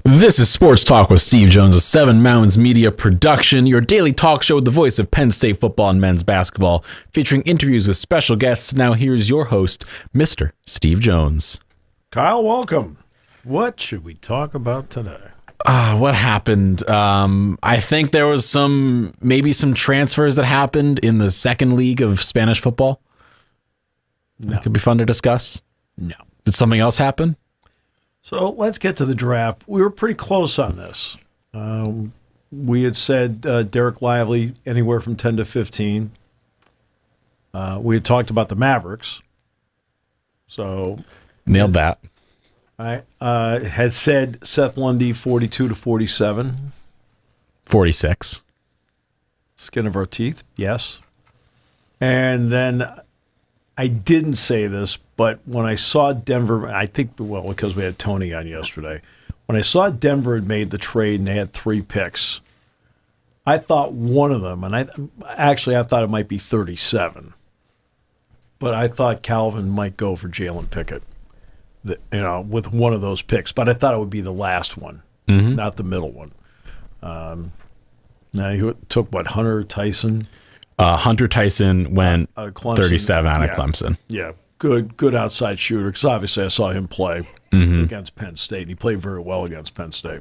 This is Sports Talk with Steve Jones, a Seven Mountains Media production, your daily talk show with the voice of Penn State football and men's basketball, featuring interviews with special guests. Now here's your host, Mr. Steve Jones. Kyle, welcome. What should we talk about today? What happened? I think there was maybe some transfers that happened in the second league of Spanish football. No. That could be fun to discuss. No. Did something else happen? So let's get to the draft. We were pretty close on this. We had said Derek Lively anywhere from 10 to 15. We had talked about the Mavericks. So Nailed that. I had said Seth Lundy 42 to 47. 46. Skin of our teeth, yes. And then I didn't say this, but when I saw Denver, I think, well, because we had Tony on yesterday, when I saw Denver had made the trade and they had 3 picks, I thought one of them, and I thought it might be 37, but I thought Calvin might go for Jalen Pickett, with one of those picks. But I thought it would be the last one, not the middle one. Now he took Hunter Tyson. Hunter Tyson went 37 out of Clemson. Yeah, good outside shooter, because obviously I saw him play against Penn State. He played very well against Penn State.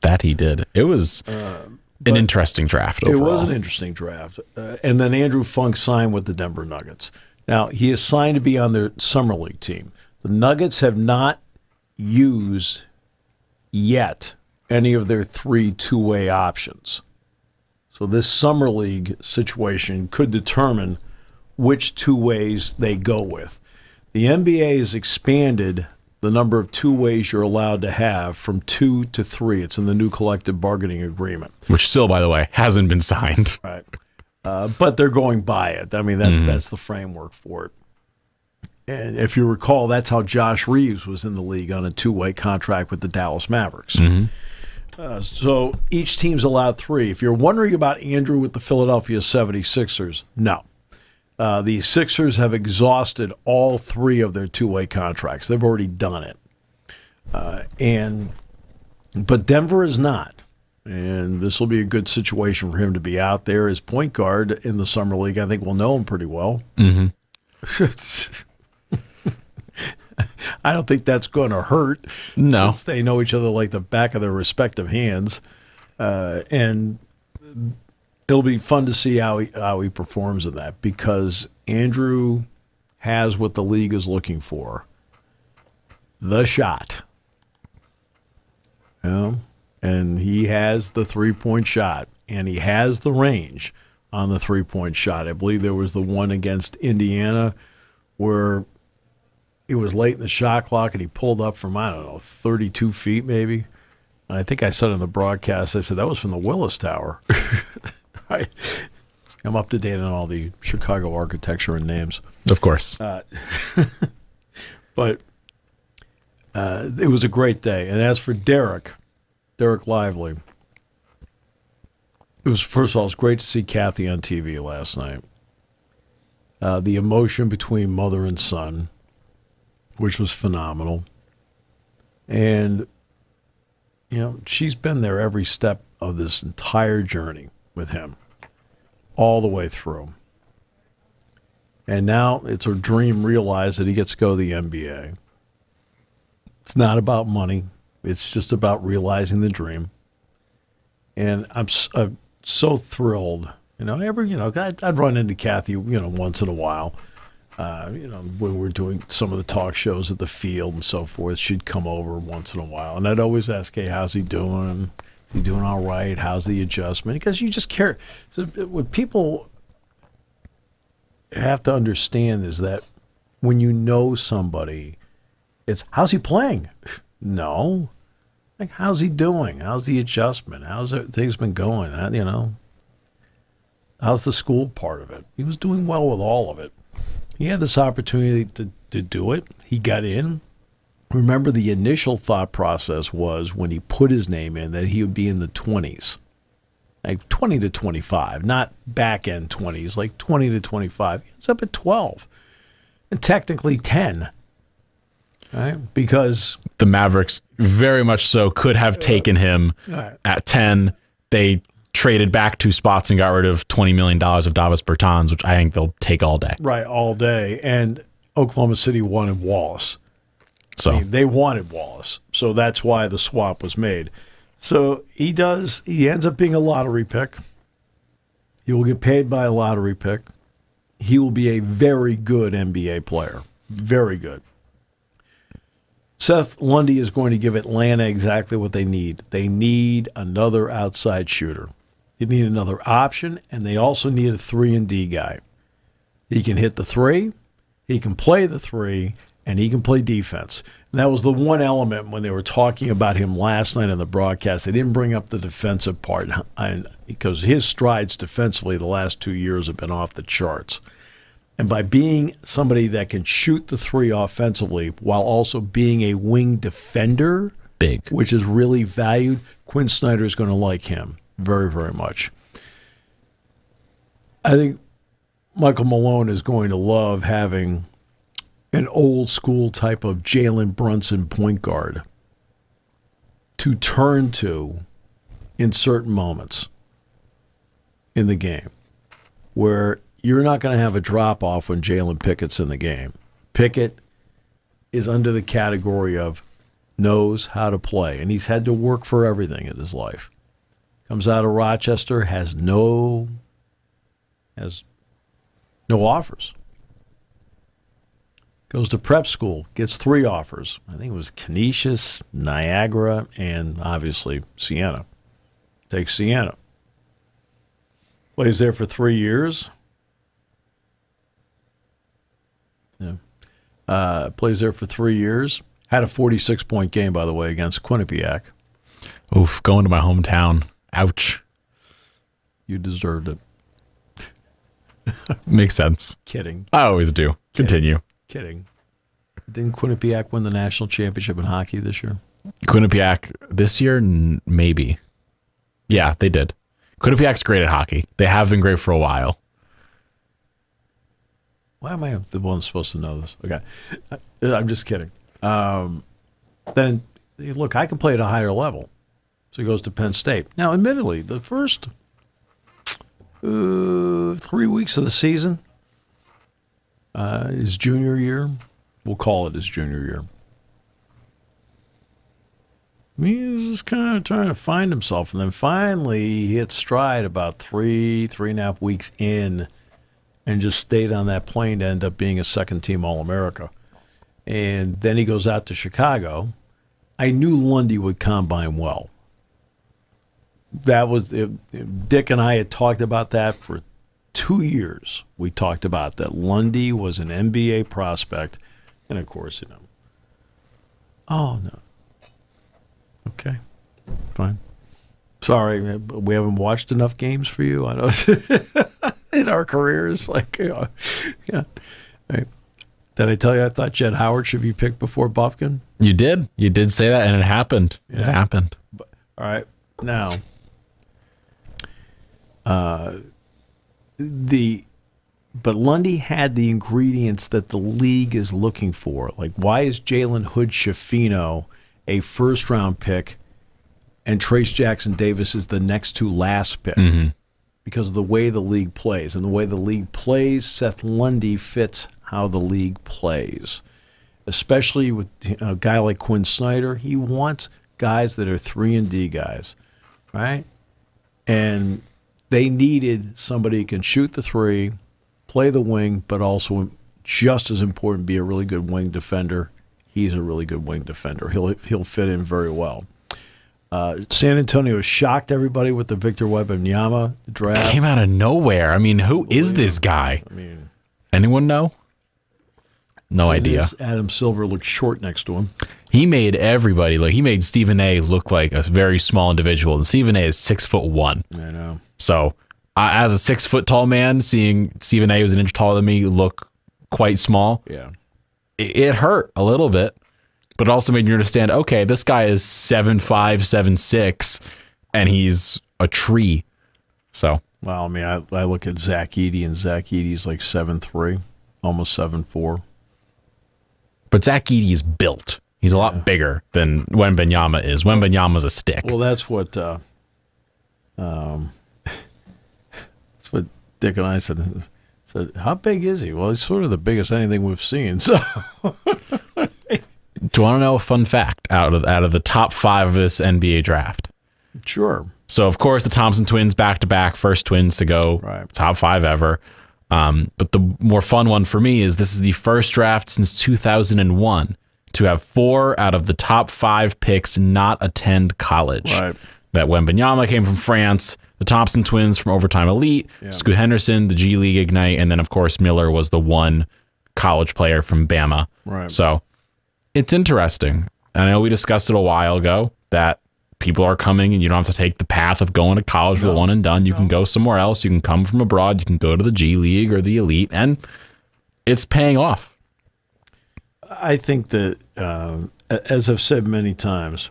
That he did. It was an interesting draft overall. It was an interesting draft. And then Andrew Funk signed with the Denver Nuggets. Now, he is signed to be on their Summer League team. The Nuggets have not used yet any of their 3 two-way options. So this Summer League situation could determine which 2 ways they go with. The NBA has expanded the number of 2 ways you're allowed to have from 2 to 3. It's in the new collective bargaining agreement. Which still, by the way, hasn't been signed. Right. But they're going by it. I mean, that's the framework for it. And if you recall, that's how Josh Reeves was in the league on a 2-way contract with the Dallas Mavericks. So each team's allowed 3. If you're wondering about Andrew with the Philadelphia 76ers, no. The Sixers have exhausted all 3 of their 2-way contracts. They've already done it. But Denver is not. And this will be a good situation for him to be out there as point guard in the Summer League. I think we'll know him pretty well. I don't think that's going to hurt. No. Since they know each other like the back of their respective hands. And it'll be fun to see how he performs in that, because Andrew has what the league is looking for. The shot. And he has the 3-point shot, and he has the range on the 3-point shot. I believe there was the one against Indiana where it was late in the shot clock, and he pulled up from, 32 feet maybe. And I think I said in the broadcast, I said, that was from the Willis Tower. Right. I'm up to date on all the Chicago architecture and names. Of course. But it was a great day. And as for Derek Lively, first of all, it was great to see Kathy on TV last night. The emotion between mother and son, which was phenomenal. And, she's been there every step of this entire journey with him, all the way through. And now it's her dream realized that he gets to go to the NBA. It's not about money. It's just about realizing the dream. And I'm so thrilled. I'd run into Kathy, once in a while. When we're doing some of the talk shows at the field and so forth, she'd come over once in a while. And I'd always ask, hey, how's he doing? Is he doing all right? How's the adjustment? Because you just care. So what people have to understand is that when you know somebody, it's, how's he playing? No. Like, how's he doing? How's the adjustment? How's things been going? How's the school part of it? He was doing well with all of it. He had this opportunity to do it. He got in. Remember, the initial thought process was when he put his name in that he would be in the 20s, like 20 to 25, not back-end 20s, like 20 to 25. He ends up at 12 and technically 10. right? Because the Mavericks very much so could have taken him at 10. They traded back 2 spots and got rid of $20 million of Davis Bertans, which I think they'll take all day. Right, all day. And Oklahoma City wanted Wallace. So I mean, they wanted Wallace. So that's why the swap was made. So he ends up being a lottery pick. He will get paid by a lottery pick. He will be a very good NBA player. Very good. Seth Lundy is going to give Atlanta exactly what they need. They need another outside shooter. They need another option, and they also need a 3-and-D guy. He can hit the 3, he can play the 3, and he can play defense. And that was the one element when they were talking about him last night on the broadcast. They didn't bring up the defensive part because his strides defensively the last 2 years have been off the charts. And by being somebody that can shoot the 3 offensively while also being a wing defender, big, which is really valued, Quinn Snyder is going to like him very, very much. I think Michael Malone is going to love having an old school type of Jalen Brunson point guard to turn to in certain moments in the game where you're not going to have a drop-off when Jalen Pickett's in the game. Pickett is under the category of knows how to play, and he's had to work for everything in his life. Comes out of Rochester, has no offers. Goes to prep school, gets 3 offers. I think it was Canisius, Niagara, and obviously Siena. Takes Siena. Plays there for 3 years. Yeah. Plays there for 3 years. Had a 46-point game, by the way, against Quinnipiac. Oof, going to my hometown. Ouch. You deserved it. Makes sense. Kidding. I always do. Continue. Kidding. Didn't Quinnipiac win the national championship in hockey this year? Quinnipiac this year? Maybe. Yeah, they did. Quinnipiac's great at hockey. They have been great for a while. Why am I the one supposed to know this? Okay. I'm just kidding. Then, look, I can play at a higher level. So he goes to Penn State. Now, admittedly, the first 3 weeks of the season, his junior year, we'll call it his junior year. He was just kind of trying to find himself. And then finally, he hit stride about 3.5 weeks in and just stayed on that plane to end up being a second-team All-America. And then he goes out to Chicago. I knew Lundy would combine well. That was Dick and I had talked about that for 2 years. We talked about that Lundy was an NBA prospect. And, of course, oh, no. Okay, fine. Sorry, we haven't watched enough games for you. I know in our careers, yeah. Right. Did I tell you I thought Jed Howard should be picked before Bufkin? You did. You did say that, and it happened. Yeah. It happened. All right, now but Lundy had the ingredients that the league is looking for. Like, why is Jalen Hood-Schifino a first-round pick, and Trace Jackson Davis is the next to last pick? Mm-hmm. Because of the way the league plays. And the way the league plays, Seth Lundy fits how the league plays. Especially with a guy like Quinn Snyder, he wants guys that are 3-and-D guys, right? And they needed somebody who can shoot the 3, play the wing, but also, just as important, be a really good wing defender. He's a really good wing defender. He'll fit in very well. San Antonio shocked everybody with the Victor Wembanyama draft. Came out of nowhere. I mean, who is this guy? I mean, anyone know? No idea. Adam Silver looked short next to him. He made everybody he made Stephen A. look like a very small individual, and Stephen A. is 6'1". I know. So, as a 6 foot tall man, seeing Stephen A. who's an inch taller than me look quite small, yeah, it hurt a little bit, but it also made you understand, okay, this guy is 7'5", 7'6", and he's a tree. So, well, I mean, I look at Zach Edey, and Zach Edey's like 7'3", almost 7'4". But Zach Edey is built. He's a lot bigger than Wembanyama is. Wembanyama's a stick. Well, that's what Dick and I said. How big is he? Well, he's sort of the biggest anything we've seen. So, do you want to know a fun fact out of the top 5 of this NBA draft? Sure. So, of course, the Thompson twins back-to-back, first twins to go, top 5 ever. But the more fun one for me is this is the first draft since 2001 to have 4 out of the top 5 picks not attend college. Right. That Wembanyama came from France, the Thompson twins from Overtime Elite, Scoot Henderson, the G League Ignite, and then, of course, Miller was the one college player from Bama. Right. So it's interesting. I know we discussed it a while ago that people are coming and you don't have to take the path of going to college for the one and done. You can go somewhere else. You can come from abroad. You can go to the G League or the Elite, and it's paying off. I think that, as I've said many times,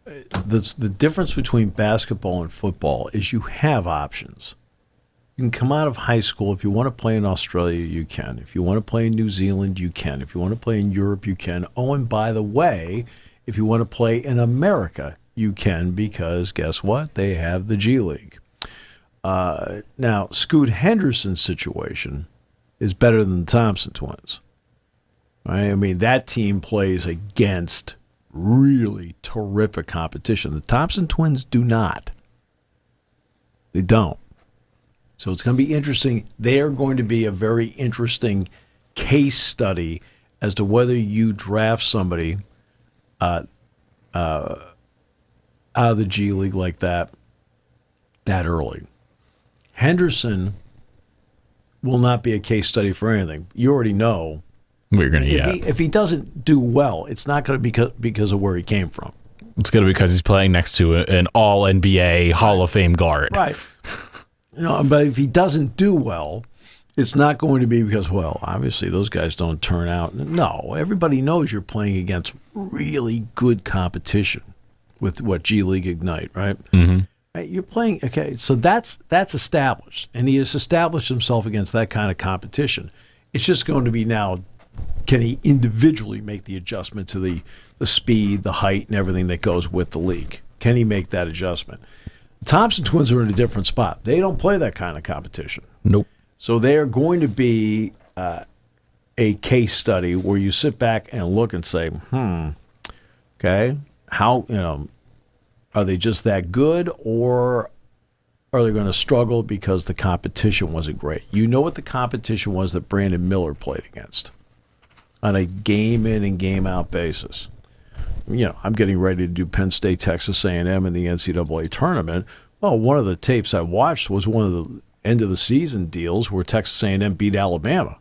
the difference between basketball and football is you have options. You can come out of high school. If you want to play in Australia, you can. If you want to play in New Zealand, you can. If you want to play in Europe, you can. Oh, and by the way, if you want to play in America, you can, because guess what? They have the G League. Now, Scoot Henderson's situation is better than the Thompson twins. Right? I mean, that team plays against really terrific competition. The Thompson twins do not. They don't. So it's going to be interesting. They are going to be a very interesting case study as to whether you draft somebody out of the G League like that early. Henderson will not be a case study for anything. You already know. We're going to if he doesn't do well, it's not going to be because of where he came from. It's going to be because he's playing next to an all-NBA Hall of Fame guard. Right. But if he doesn't do well, it's not going to be because, well, obviously those guys don't turn out. No, everybody knows you're playing against really good competition with G League Ignite, right? Mm-hmm. Right, you're playing, okay, so that's established, and he has established himself against that kind of competition. It's just going to be now, can he individually make the adjustment to the speed, the height, and everything that goes with the league? Can he make that adjustment? The Thompson twins are in a different spot. They don't play that kind of competition. Nope. So they are going to be a case study where you sit back and look and say, okay, how, are they just that good, or are they going to struggle because the competition wasn't great? You know what the competition was that Brandon Miller played against on a game-in and game-out basis. I'm getting ready to do Penn State, Texas A&M in the NCAA tournament. Well, one of the tapes I watched was one of the end-of-the-season deals where Texas A&M beat Alabama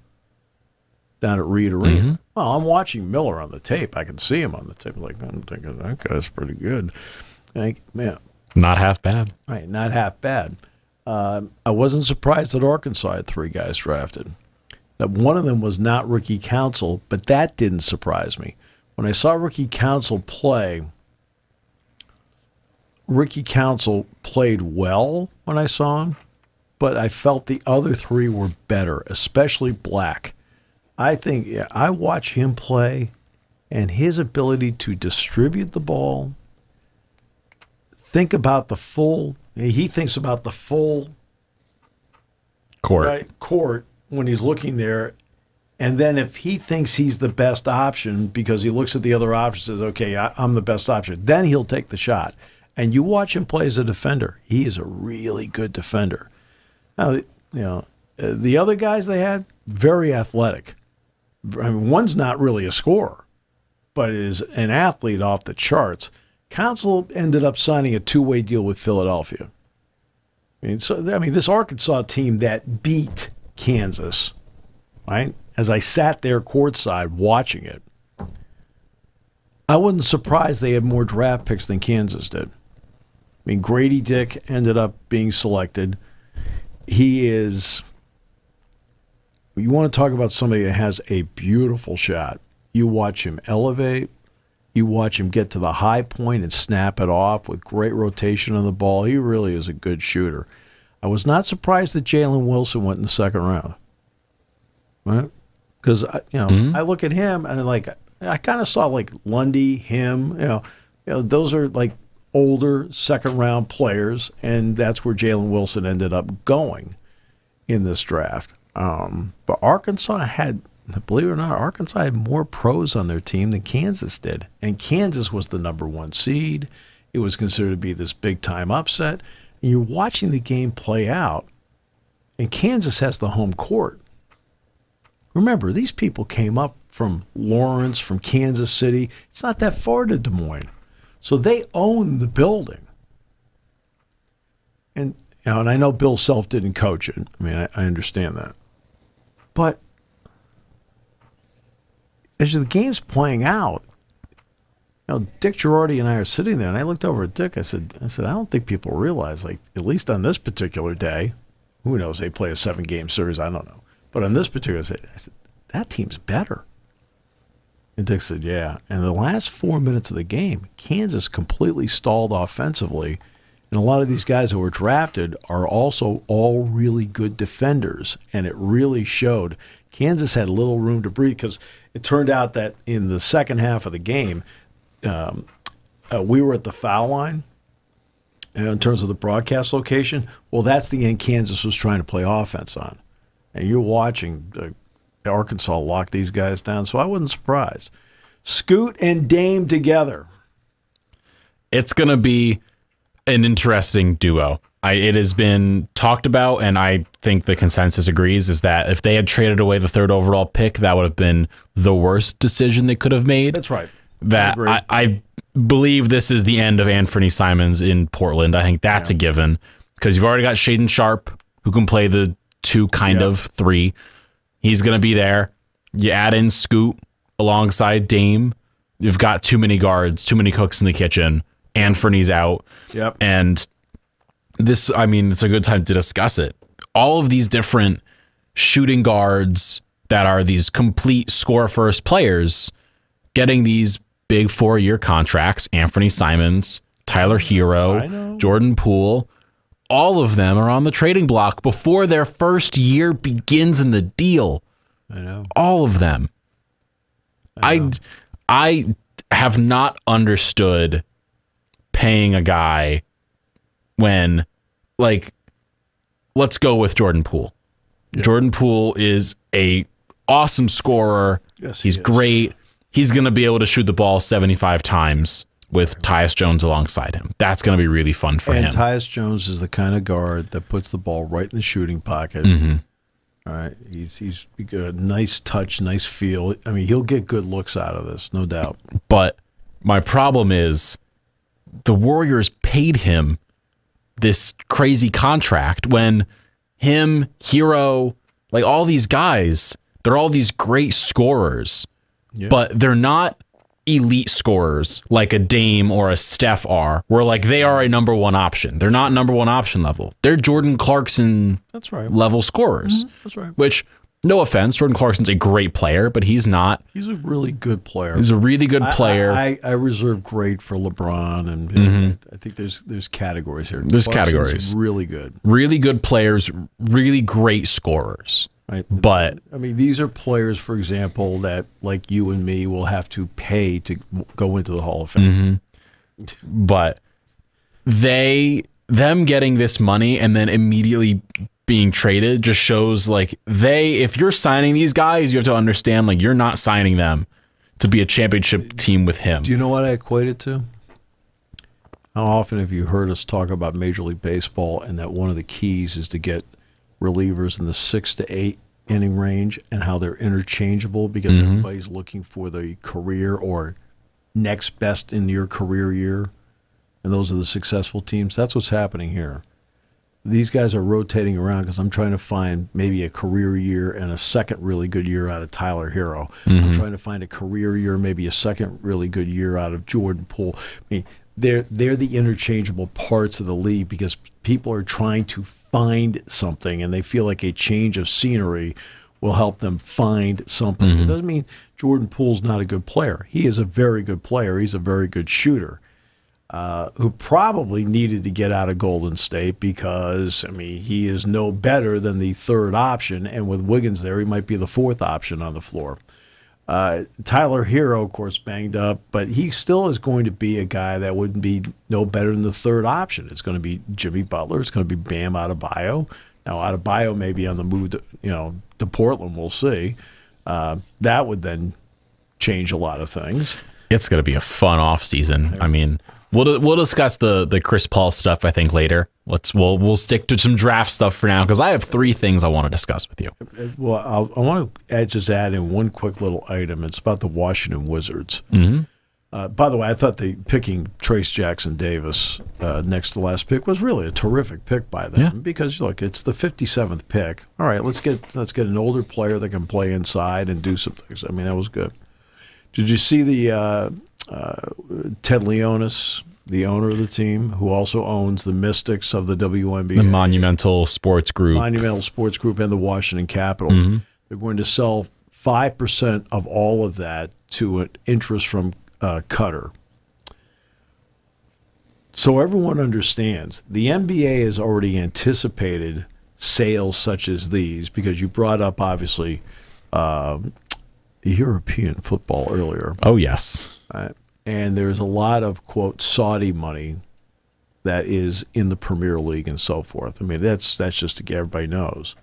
down at Reed Arena. Mm-hmm. Well, I'm watching Miller on the tape. I can see him on the tape. I'm thinking, that guy's pretty good. Man, not half bad. Right, not half bad. I wasn't surprised that Arkansas had 3 guys drafted. That one of them was not Ricky Council, but that didn't surprise me. When I saw Ricky Council play, Ricky Council played well when I saw him, but I felt the other 3 were better, especially Black. I think I watch him play, and his ability to distribute the ball, he thinks about the full court. Right, court when he's looking there. And then if he thinks he's the best option because he looks at the other options and says, okay, I'm the best option, then he'll take the shot. And you watch him play as a defender. He is a really good defender. Now, the other guys they had, very athletic. I mean, one's not really a scorer, but is an athlete off the charts. Council ended up signing a 2-way deal with Philadelphia. This Arkansas team that beat Kansas, right? As I sat there courtside watching it, I wasn't surprised they had more draft picks than Kansas did. I mean, Grady Dick ended up being selected. He is, you want to talk about somebody that has a beautiful shot. You watch him elevate. You watch him get to the high point and snap it off with great rotation on the ball. He really is a good shooter. I was not surprised that Jalen Wilson went in the second round. Right? Because I look at him and I kind of saw like Lundy, him. Those are like older second round players, and that's where Jalen Wilson ended up going in this draft. But Arkansas had, believe it or not, Arkansas had more pros on their team than Kansas did, and Kansas was the number 1 seed. It was considered to be this big time upset. And you're watching the game play out, and Kansas has the home court. Remember, these people came up from Lawrence, from Kansas City. It's not that far to Des Moines. So they own the building. And I know Bill Self didn't coach it. I mean, I understand that. But as the game's playing out, Dick Girardi and I are sitting there, and I looked over at Dick. I said, I don't think people realize, like, at least on this particular day, who knows, they play a 7-game series, I don't know. But on this particular day, I said, that team's better. And Dick said, yeah. And the last 4 minutes of the game, Kansas completely stalled offensively. And a lot of these guys who were drafted are also all really good defenders. And it really showed. Kansas had little room to breathe because it turned out that in the second half of the game, we were at the foul line in terms of the broadcast location. Well, that's the end Kansas was trying to play offense on. And you're watching Arkansas lock these guys down, so I wasn't surprised. Scoot and Dame together. It's going to be an interesting duo. It has been talked about, and I think the consensus agrees, is that if they had traded away the 3rd overall pick, that would have been the worst decision they could have made. That's right. That I believe this is the end of Anthony Simons in Portland. I think that's a given because you've already got Shaedon Sharpe, who can play the 2 of 3. He's going to be there. You add in Scoot alongside Dame. You've got too many guards, too many cooks in the kitchen. Anthony's out. Yep. And this, I mean, it's a good time to discuss it. All of these different shooting guards that are these complete score-first players getting these big 4-year contracts, Anthony Simons, Tyler Hero, Jordan Poole, all of them are on the trading block before their first year begins in the deal. I know. All of them. I have not understood paying a guy when, like, let's go with Jordan Poole. Yeah. Jordan Poole is a awesome scorer. Yes, he's great. He's going to be able to shoot the ball 75 times with Tyus Jones alongside him. That's going to be really fun for him. And Tyus Jones is the kind of guard that puts the ball right in the shooting pocket. All right, he's got a nice touch, nice feel. I mean, he'll get good looks out of this, no doubt. But my problem is the Warriors paid him this crazy contract when him, Hero, like all these guys, they're all these great scorers, but they're not elite scorers like a Dame or a Steph are, where like they are a number 1 option. They're not number 1 option level. They're Jordan Clarkson level scorers. That's right. Which, no offense, Jordan Clarkson's a great player, but he's not. He's a really good player. He's a really good player. I reserve great for LeBron, and I think there's categories here. There's categories. Really good. Really good players, really great scorers. Right. But I mean, these are players, for example, that like you and me will have to pay to go into the Hall of Fame. But them getting this money and then immediately being traded just shows like if you're signing these guys, you have to understand like you're not signing them to be a championship team with him. Do you know what I equate it to? How often have you heard us talk about Major League Baseball and that one of the keys is to get relievers in the 6 to 8 inning range and how they're interchangeable because everybody's looking for the career or next best in your career year, and those are the successful teams? That's what's happening here. These guys are rotating around because I'm trying to find maybe a career year and a second really good year out of Tyler Hero. I'm trying to find a career year, maybe a second really good year out of Jordan Poole. I mean, they're the interchangeable parts of the league because people are trying to find something, and they feel like a change of scenery will help them find something. It doesn't mean Jordan Poole's not a good player. He is a very good player. He's a very good shooter. who probably needed to get out of Golden State because, I mean, he is no better than the third option, and with Wiggins there, he might be the fourth option on the floor. Tyler Hero, of course, banged up, but he still is going to be a guy that wouldn't be no better than the third option. It's going to be Jimmy Butler. It's going to be Bam Adebayo. Now, Adebayo may be on the move to Portland. We'll see. That would then change a lot of things. It's going to be a fun offseason. I mean, we'll discuss the Chris Paul stuff, I think, later. We'll stick to some draft stuff for now because I have 3 things I want to discuss with you. Well, I want to just add in one quick little item. It's about the Washington Wizards. By the way, I thought picking Trace Jackson Davis next to the last pick was really a terrific pick by them because look, it's the 57th pick. All right, let's get an older player that can play inside and do some things. I mean, that was good. Did you see the Ted Leonis, the owner of the team, who also owns the Mystics of the WNBA, the Monumental Sports Group, and the Washington Capitals? They're going to sell 5% of all of that to an interest from Qatar. So everyone understands the NBA has already anticipated sales such as these because you brought up obviously European football earlier. Oh yes. And there's a lot of, quote, Saudi money that is in the Premier League and so forth. I mean, that's just to get everybody knows.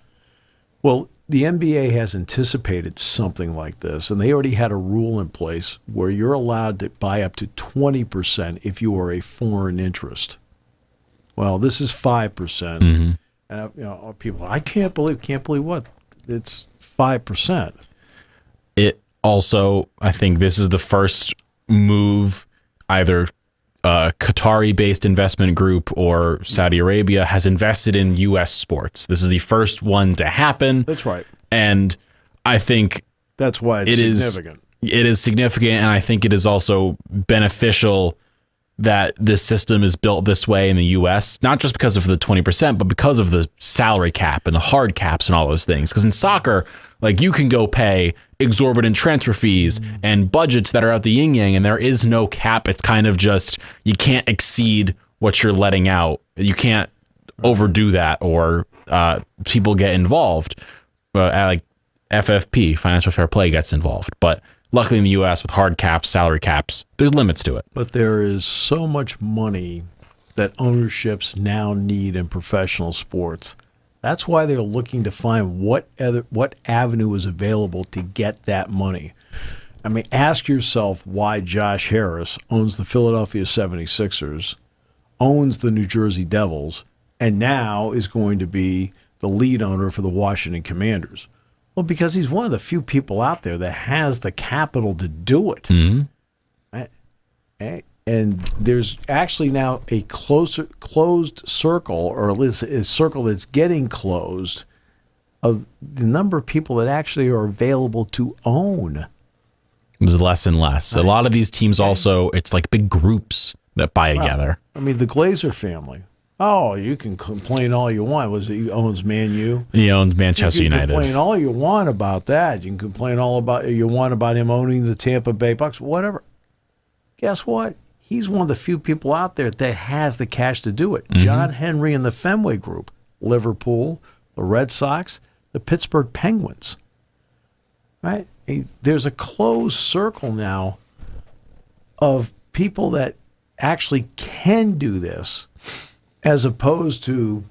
Well, the NBA has anticipated something like this, and they already had a rule in place where you're allowed to buy up to 20% if you are a foreign interest. Well, this is 5%. And people, I can't believe what? It's 5%. It also, I think this is the first move either Qatari-based investment group or Saudi Arabia has invested in U.S. sports. This is the first one to happen. That's right. And I think that's why it's significant. It is significant, and I think it is also beneficial that this system is built this way in the U.S., not just because of the 20%, but because of the salary cap and the hard caps and all those things. Because in soccer, like, you can go pay exorbitant transfer fees and budgets that are out the yin-yang, and there is no cap. It's kind of just, you can't exceed what you're letting out. You can't overdo that, or people get involved. Like FFP, financial fair play, gets involved. But luckily in the U.S., with hard caps, salary caps, there's limits to it. But there is so much money that ownerships now need in professional sports. That's why they're looking to find what avenue is available to get that money. I mean, ask yourself why Josh Harris owns the Philadelphia 76ers, owns the New Jersey Devils, and now is going to be the lead owner for the Washington Commanders. Well, because he's one of the few people out there that has the capital to do it. And there's actually now a closed circle, or at least a circle that's getting closed, of the number of people that actually are available to own. There's less and less. A lot of these teams also, it's like big groups that buy together. I mean, the Glazer family. Oh, you can complain all you want. He owns Man U. He owns Manchester United. You can complain all you want about that. You can complain all about him owning the Tampa Bay Bucks, whatever. Guess what? He's one of the few people out there that has the cash to do it. John Henry and the Fenway Group, Liverpool, the Red Sox, the Pittsburgh Penguins. Right? There's a closed circle now of people that actually can do this, as opposed to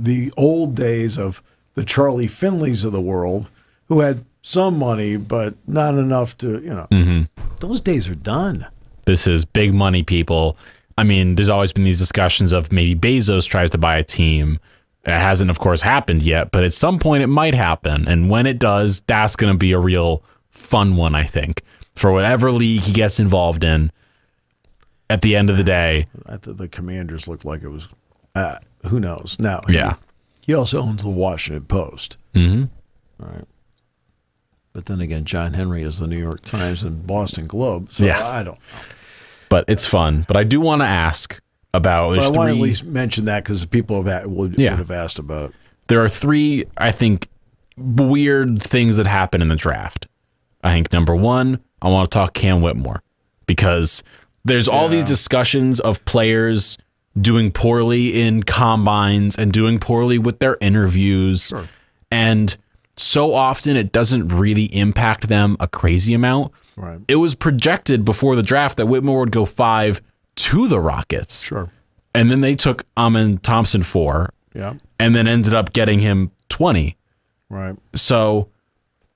the old days of the Charlie Finleys of the world, who had some money but not enough to, Those days are done. This is big money people. I mean, there's always been these discussions of maybe Bezos tries to buy a team. It hasn't, of course, happened yet, but at some point it might happen. And when it does, that's going to be a real fun one, I think, for whatever league he gets involved in. At the end of the day, I thought the Commanders looked like it was, who knows? Now, he also owns the Washington Post. All right. But then again, John Henry is the New York Times and Boston Globe, so I don't know. But it's fun. But I do want to ask about... I want to at least mention that because people would have asked about it. There are 3, I think, weird things that happen in the draft. I think, number 1, I want to talk Cam Whitmore, because There's all these discussions of players doing poorly in combines and doing poorly with their interviews. Sure. And so often it doesn't really impact them a crazy amount. Right. It was projected before the draft that Whitmore would go 5 to the Rockets. Sure. And then they took Amin Thompson 4. Yeah. And then ended up getting him 20. Right. So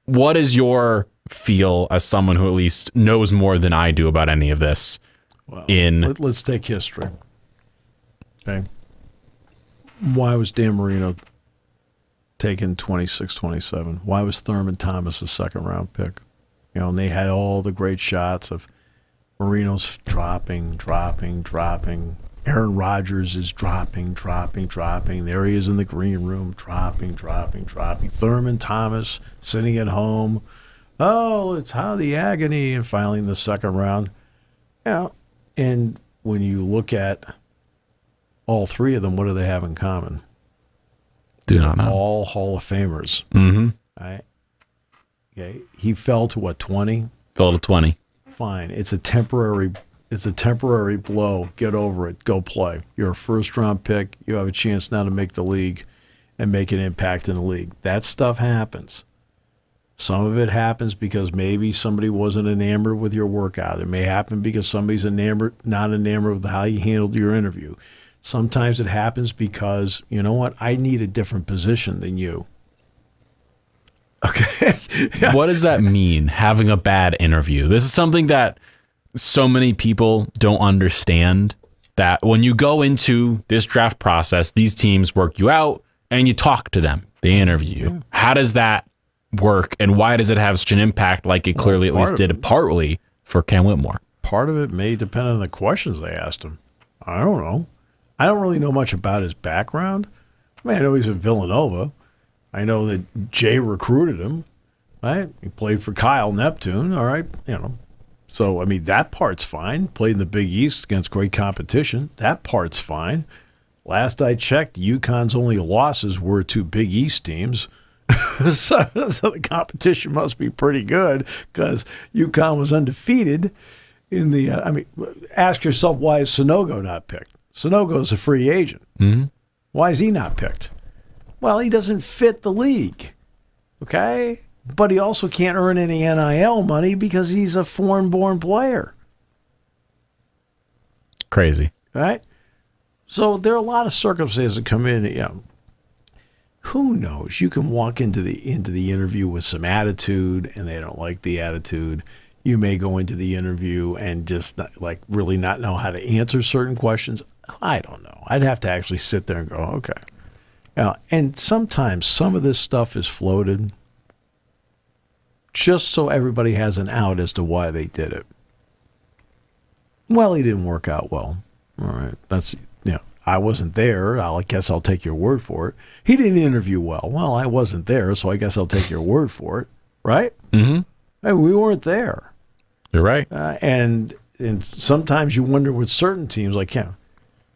what is your feel as someone who at least knows more than I do about any of this? Well, in let's take history. Okay. Why was Dan Marino taken 26, 27? Why was Thurman Thomas a second-round pick? You know, and they had all the great shots of Marino's dropping. Aaron Rodgers is dropping. There he is in the green room, dropping. Thurman Thomas sitting at home. Oh, it's how the agony, and finally in the second round. Yeah. And when you look at all three of them, what do they have in common? Do not know. All Hall of Famers. Mm-hmm. Right? Okay. He fell to what, 20? Fell to 20. Fine. It's a temporary blow. Get over it. Go play. You're a first-round pick. You have a chance now to make the league and make an impact in the league. That stuff happens. Some of it happens because maybe somebody wasn't enamored with your workout. It may happen because somebody's not enamored with how you handled your interview. Sometimes it happens because, you know what, I need a different position than you. Okay. What does that mean, having a bad interview? This is something that so many people don't understand, that when you go into this draft process, these teams work you out and you talk to them. They interview you. Yeah. How does that work, and why does it have such an impact like it clearly at least did partly for Cam Whitmore? Part of it may depend on the questions they asked him. I don't know. I don't really know much about his background. I mean, I know he's at Villanova. I know that Jay recruited him, right? He played for Kyle Neptune, all right, you know. So, I mean, that part's fine. Played in the Big East against great competition. That part's fine. Last I checked, UConn's only losses were to Big East teams. so the competition must be pretty good because UConn was undefeated in the I mean, ask yourself, why is Sonogo not picked? Sonogo's a free agent. Mm-hmm. Why is he not picked? Well, he doesn't fit the league, okay? But he also can't earn any NIL money because he's a foreign-born player. Crazy. Right? So there are a lot of circumstances that come in. You know, who knows? You can walk into the interview with some attitude, and they don't like the attitude. You may go into the interview and just really not know how to answer certain questions. I don't know. I'd have to actually sit there and go, okay. And sometimes some of this stuff is floated just so everybody has an out as to why they did it. Well, he didn't work out well. All right. That's, I wasn't there. I guess I'll take your word for it. He didn't interview well. Well, I wasn't there, so I guess I'll take your word for it. Right? Mm-hmm. Hey, we weren't there. You're right. And sometimes you wonder with certain teams,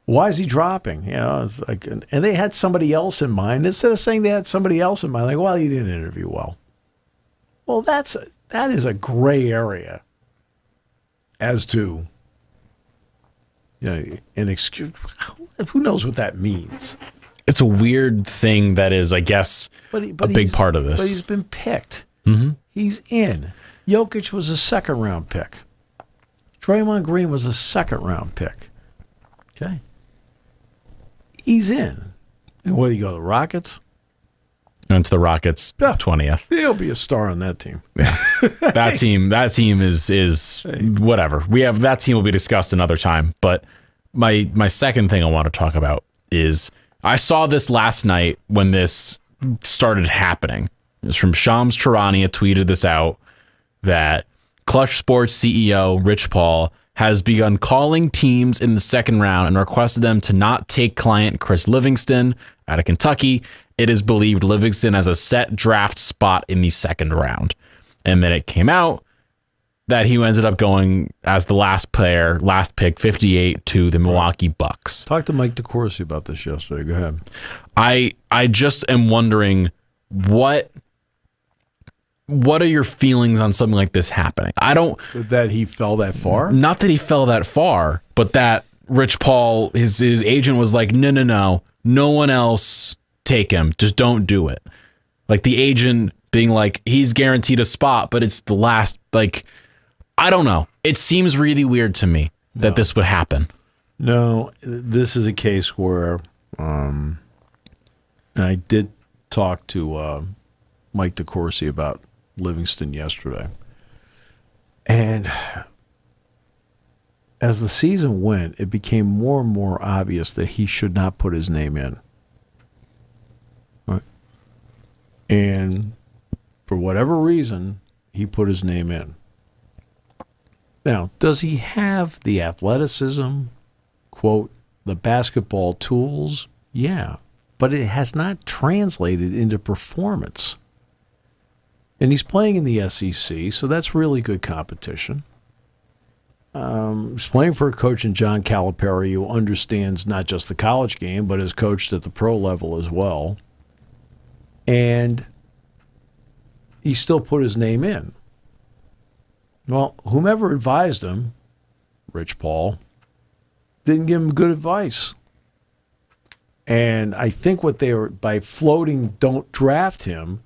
why is he dropping? It's like, and they had somebody else in mind. Instead of saying they had somebody else in mind, well, he didn't interview well. Well, that is a gray area as to an excuse. Who knows what that means? It's a weird thing that is, I guess, a big part of this. But he's been picked. Mm-hmm. He's in. Jokic was a second-round pick. Draymond Green was a second-round pick. Okay. He's in. And where do you go, the Rockets? And to the Rockets, 20th. He'll be a star on that team. Yeah. That team is whatever. That team will be discussed another time. But my second thing I want to talk about is I saw this last night when this started happening. It was from Shams Charania, tweeted this out, that Clutch Sports CEO Rich Paul has begun calling teams in the second round and requested them to not take client Chris Livingston out of Kentucky. It is believed Livingston has a set draft spot in the second round. And then it came out that he ended up going as the last pick, 58, to the Milwaukee Bucks. Talked to Mike DeCourcy about this yesterday. Go ahead. I just am wondering what what are your feelings on something like this happening? I don't... That he fell that far? Not that he fell that far, but that Rich Paul, his agent was like, no one else take him. Just don't do it. Like the agent being like, he's guaranteed a spot, but it's the last, like, I don't know. It seems really weird to me that this would happen. No, this is a case where, and I did talk to Mike DeCourcy about Livingston yesterday. And as the season went, it became more and more obvious that he should not put his name in. Right? And for whatever reason, he put his name in. Now, does he have the athleticism, quote, the basketball tools? Yeah, but it has not translated into performance. And he's playing in the SEC, so that's really good competition. He's playing for a coach in John Calipari who understands not just the college game, but has coached at the pro level as well. And he still put his name in. Well, whomever advised him, Rich Paul, didn't give him good advice. And I think what they were, by floating don't draft him,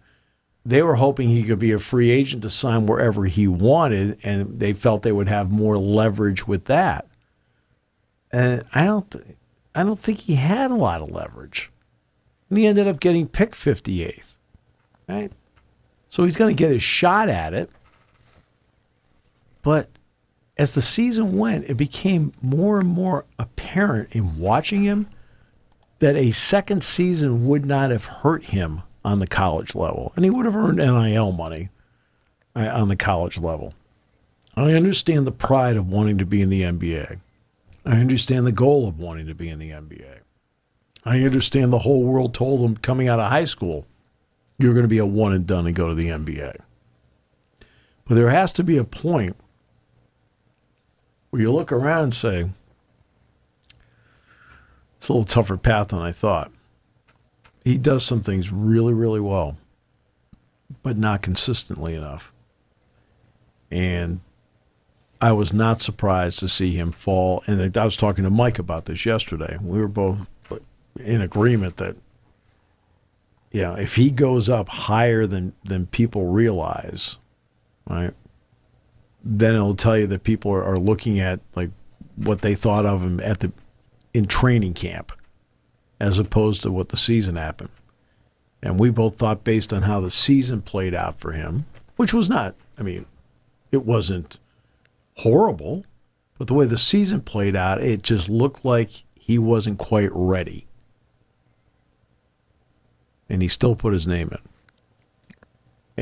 they were hoping he could be a free agent to sign wherever he wanted, and they felt they would have more leverage with that. And I don't think he had a lot of leverage. And he ended up getting picked 58th. Right? So he's going to get his shot at it. But as the season went, it became more and more apparent in watching him that a second season would not have hurt him on the college level. And he would have earned NIL money on the college level. I understand the pride of wanting to be in the NBA. I understand the goal of wanting to be in the NBA. I understand the whole world told him coming out of high school, you're going to be a one and done and go to the NBA. But there has to be a point where you look around and say, it's a little tougher path than I thought. He does some things really, really well, but not consistently enough. And I was not surprised to see him fall. And I was talking to Mike about this yesterday. We were both in agreement that, if he goes up higher than people realize, right, then it'll tell you that people are looking at like what they thought of him in training camp, as opposed to what the season happened. And we both thought, based on how the season played out for him, which was not, it wasn't horrible, but the way the season played out, it just looked like he wasn't quite ready. And he still put his name in.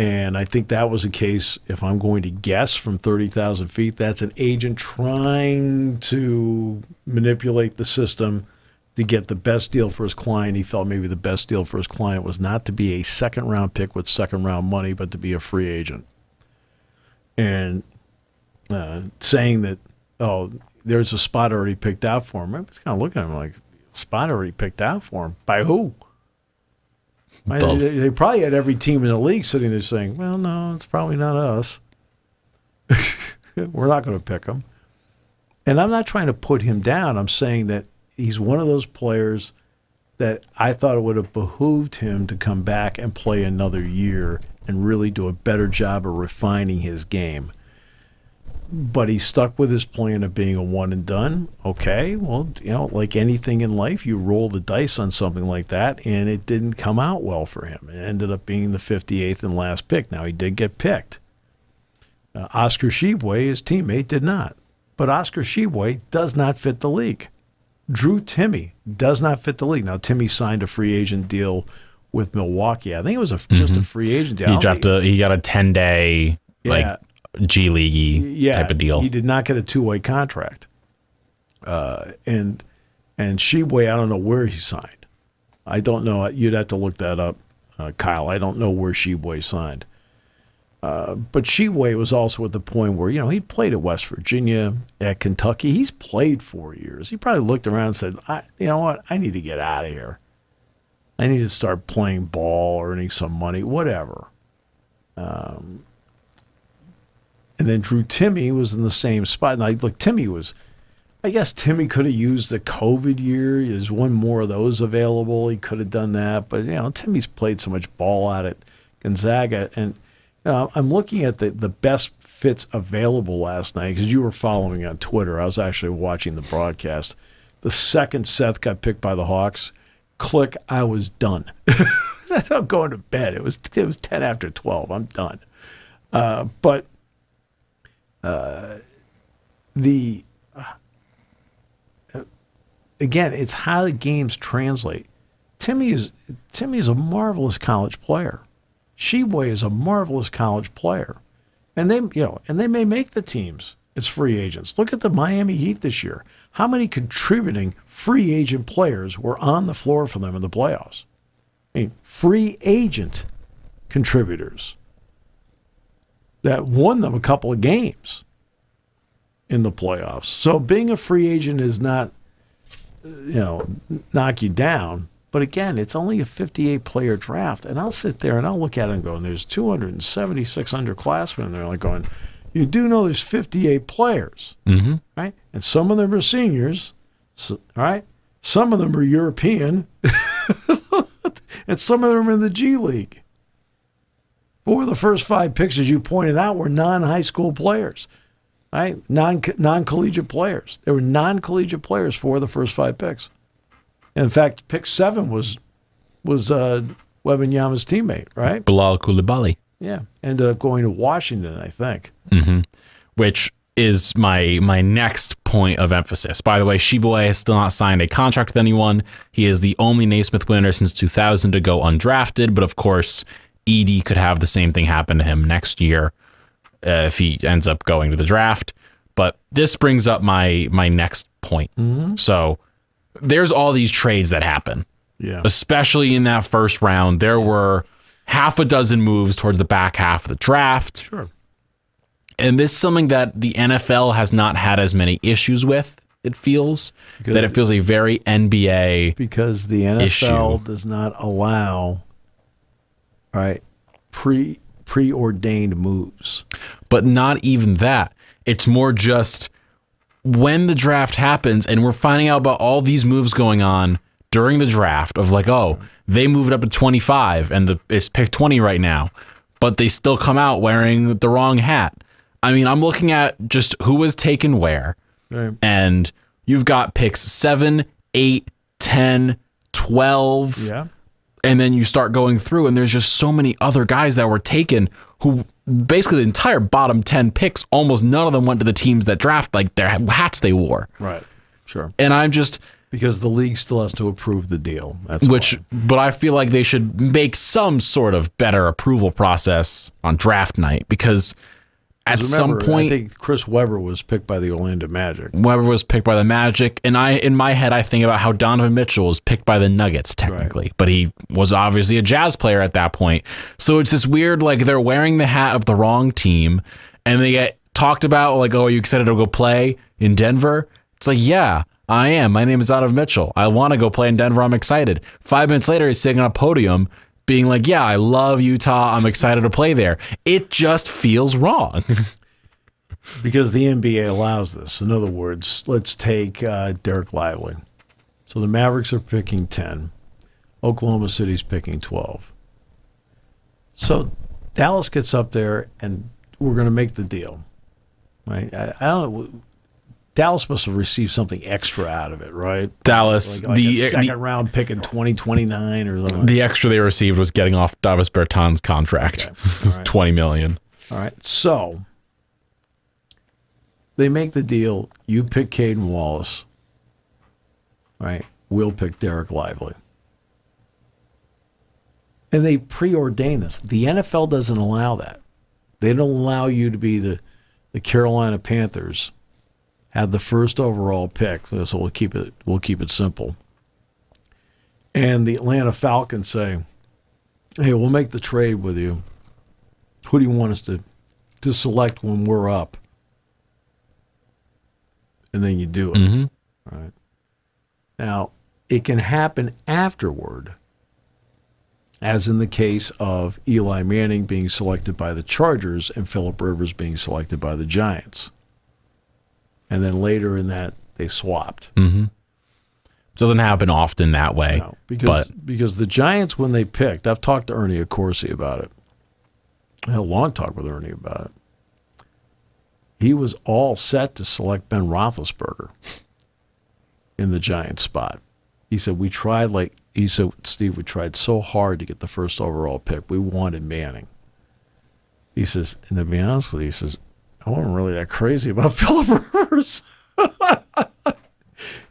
And I think that was a case, if I'm going to guess from 30,000 feet, that's an agent trying to manipulate the system to get the best deal for his client. He felt maybe the best deal for his client was not to be a second-round pick with second-round money, but to be a free agent. And saying that, there's a spot already picked out for him. I was kind of looking at him like, spot already picked out for him? By who? They probably had every team in the league sitting there saying, well, no, it's probably not us. We're not going to pick him. And I'm not trying to put him down. I'm saying that he's one of those players that I thought it would have behooved him to come back and play another year and really do a better job of refining his game. But he stuck with his plan of being a one and done. Okay, well, like anything in life, you roll the dice on something like that, and it didn't come out well for him. It ended up being the 58th and last pick. Now, he did get picked. Oscar Tshiebwe, his teammate, did not. But Oscar Tshiebwe does not fit the league. Drew Timme does not fit the league. Now, Timme signed a free agent deal with Milwaukee. I think it was just a free agent deal. He got a 10-day, G League type of deal. He did not get a two-way contract. And Tshiebwe, I don't know where he signed. I don't know. You'd have to look that up, Kyle. I don't know where Tshiebwe signed. But Tshiebwe was also at the point where, he played at West Virginia, at Kentucky. He's played 4 years. He probably looked around and said, you know what? I need to get out of here. I need to start playing ball, earning some money, whatever. And then Drew Timme was in the same spot. And I guess Timme could have used the COVID year. There's one more of those available. He could have done that. But, Timme's played so much ball out at Gonzaga. And I'm looking at the best fits available last night because you were following on Twitter. I was actually watching the broadcast. The second Seth got picked by the Hawks, click, I was done. I'm going to bed. It was 10 after 12. I'm done. Again, it's how the games translate. Timme is a marvelous college player. Sheboy is a marvelous college player, and they may make the teams as free agents. Look at the Miami Heat this year. How many contributing free agent players were on the floor for them in the playoffs? I mean, free agent contributors that won them a couple of games in the playoffs. So being a free agent is not, knock you down. But again, it's only a 58-player draft. And I'll sit there and I'll look at it and go, and there's 276 underclassmen. And they're like going, you do know there's 58 players, right? And some of them are seniors, right? Some of them are European, and some of them are in the G League. 4 of the first 5 picks, as you pointed out, were non-high school players, right? Non-collegiate players. They were non-collegiate players, 4 of the first 5 picks. And in fact, pick 7 was Wembanyama's teammate, right? Bilal Coulibaly. Yeah, ended up going to Washington, I think. Which is my next point of emphasis. By the way, Sheboy has still not signed a contract with anyone. He is the only Naismith winner since 2000 to go undrafted. But of course, Edey could have the same thing happen to him next year if he ends up going to the draft. But this brings up my next point. So there's all these trades that happen. Yeah. Especially in that first round. There were half a dozen moves towards the back half of the draft. Sure. And this is something that the NFL has not had as many issues with, it feels. That it feels a very NBA because the NFL issue. does not allow preordained moves. But not even that. It's more just when the draft happens and we're finding out about all these moves going on during the draft of like, oh, they moved up to 25 and it's pick 20 right now, but they still come out wearing the wrong hat. I mean, I'm looking at just who was taken where, and you've got picks 7, 8, 10, 12, and then you start going through, and there's just so many other guys that were taken who basically the entire bottom 10 picks, almost none of them went to the teams that draft like their hats they wore. Right. Sure. And I'm just... Because the league still has to approve the deal. But I feel like they should make some sort of better approval process on draft night because at some point, I think Chris Webber was picked by the Orlando Magic. Webber was picked by the Magic, and in my head, I think about how Donovan Mitchell was picked by the Nuggets technically, but he was obviously a Jazz player at that point. So it's this weird, like they're wearing the hat of the wrong team, and they get talked about like, oh, are you excited to go play in Denver? It's like, yeah. I am. My name is Donovan Mitchell. I want to go play in Denver. I'm excited. 5 minutes later, he's sitting on a podium being like, yeah, I love Utah. I'm excited to play there. It just feels wrong. Because the NBA allows this. In other words, let's take Derek Lively. So the Mavericks are picking 10. Oklahoma City's picking 12. So Dallas gets up there, and we're going to make the deal. Right? I don't know. Dallas must have received something extra out of it, right? Dallas, like a second round pick in 2029 or something. The extra they received was getting off Davis Bertans' contract. Okay. It was $20 million. All right. So they make the deal. You pick Caden Wallace. Right? We'll pick Derek Lively. And they preordain this. The NFL doesn't allow that. They don't allow you to be the Carolina Panthers. Have the first overall pick, so we'll keep it simple. And the Atlanta Falcons say, "Hey, we'll make the trade with you. Who do you want us to select when we're up?" And then you do it. Mm-hmm. Right. Now, it can happen afterward as in the case of Eli Manning being selected by the Chargers and Phillip Rivers being selected by the Giants. And then later in that, they swapped. Mm-hmm. Doesn't happen often that way. No, because the Giants, when they picked, I've talked to Ernie Accorsi about it. I had a long talk with Ernie about it. He was all set to select Ben Roethlisberger in the Giants spot. He said, Steve, we tried so hard to get the first overall pick. We wanted Manning. He says, and to be honest with you, he says, I wasn't really that crazy about Phillip Rivers.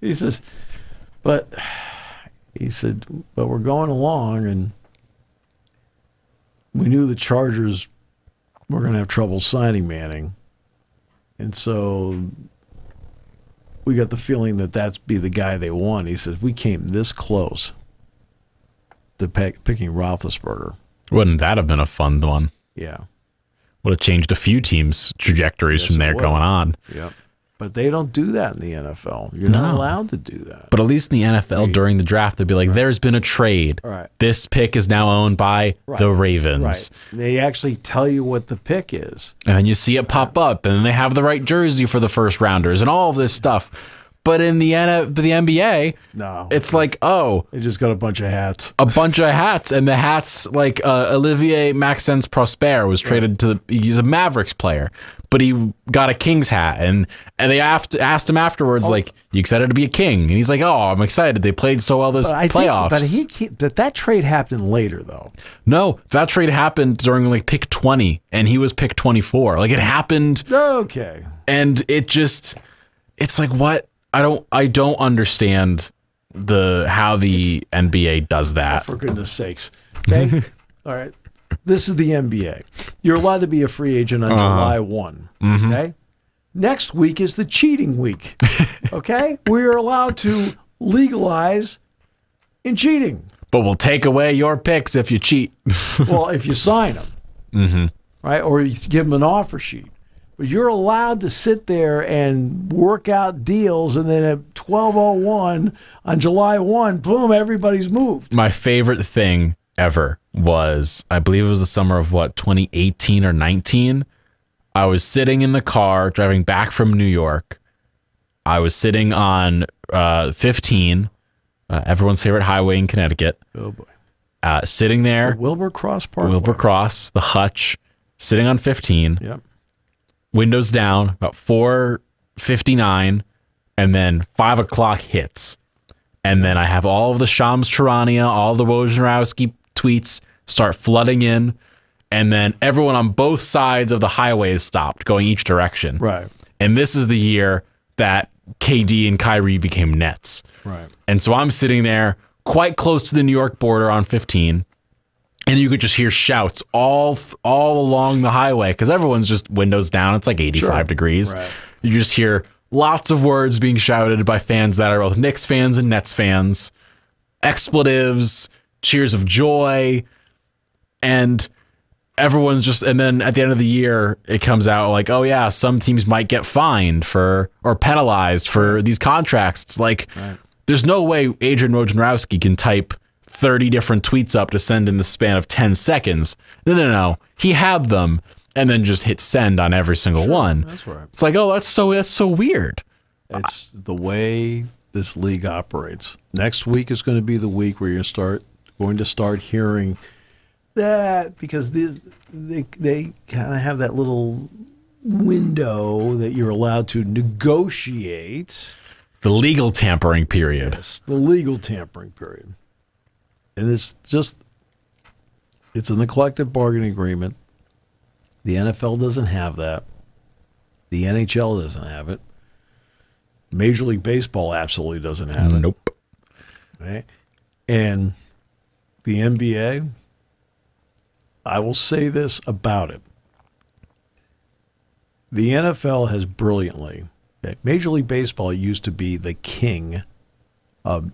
He says, but we're going along, and we knew the Chargers were going to have trouble signing Manning. And so we got the feeling that that's be the guy they want. He says, we came this close to picking Roethlisberger. Wouldn't that have been a fun one? Yeah. Would have changed a few teams' trajectories from there going on. Yep. But they don't do that in the NFL. You're not allowed to do that. But at least in the NFL, during the draft, they'd be like, there's been a trade. Right. This pick is now owned by the Ravens. Right. They actually tell you what the pick is. And then you see it pop up, and then they have the right jersey for the first rounders and all of this stuff. But in the NBA, no, it's like, oh. They just got a bunch of hats. A bunch of hats. And the hats, like Olivier Maxence Prosper was traded to he's a Mavericks player, but he got a Kings hat. And they asked him afterwards, like, you excited to be a King? And he's like, oh, I'm excited. They played so well this playoffs. But that trade happened later, though. No, that trade happened during like pick 20, and he was pick 24. Like, it happened. Okay. And it's like, what? I don't understand how the NBA does that. Oh, for goodness sakes. Okay? All right. This is the NBA. You're allowed to be a free agent on July 1. Mm-hmm. Okay? Next week is the cheating week. Okay? We are allowed to legalize in cheating. But we'll take away your picks if you cheat. Well, if you sign them. Mm-hmm. Right? Or you give them an offer sheet. But you're allowed to sit there and work out deals, and then at 12:01 on July 1, boom, everybody's moved. My favorite thing ever was, I believe it was the summer of 2018 or 19. I was sitting in the car driving back from New York. I was sitting on 15, everyone's favorite highway in Connecticut. Oh boy! Sitting there, the Wilbur Cross Parkway. Wilbur Cross, the Hutch, sitting on 15. Yep. Windows down, about 4:59, and then 5 o'clock hits. And then I have all of the Shams Charania, all the Wojnarowski tweets start flooding in, and then everyone on both sides of the highway is stopped, going each direction. Right. And this is the year that KD and Kyrie became Nets. Right. And so I'm sitting there quite close to the New York border on 15. And you could just hear shouts all along the highway because everyone's just windows down. It's like 85 degrees. Right. You just hear lots of words being shouted by fans that are both Knicks fans and Nets fans. Expletives, cheers of joy. And everyone's just, and then at the end of the year, it comes out like, oh yeah, some teams might get fined or penalized for these contracts. It's like, there's no way Adrian Wojnarowski can type 30 different tweets up to send in the span of 10 seconds. No. He had them and then just hit send on every single one. That's right. It's like, oh, that's so weird. It's the way this league operates. Next week is going to be the week where you're going to start hearing that because they kind of have that little window that you're allowed to negotiate. The legal tampering period. Yes, the legal tampering period. And it's in the collective bargaining agreement. The NFL doesn't have that. The NHL doesn't have it. Major League Baseball absolutely doesn't have it. Nope. Right? And the NBA, I will say this about it. The NFL has brilliantly, Major League Baseball used to be the king of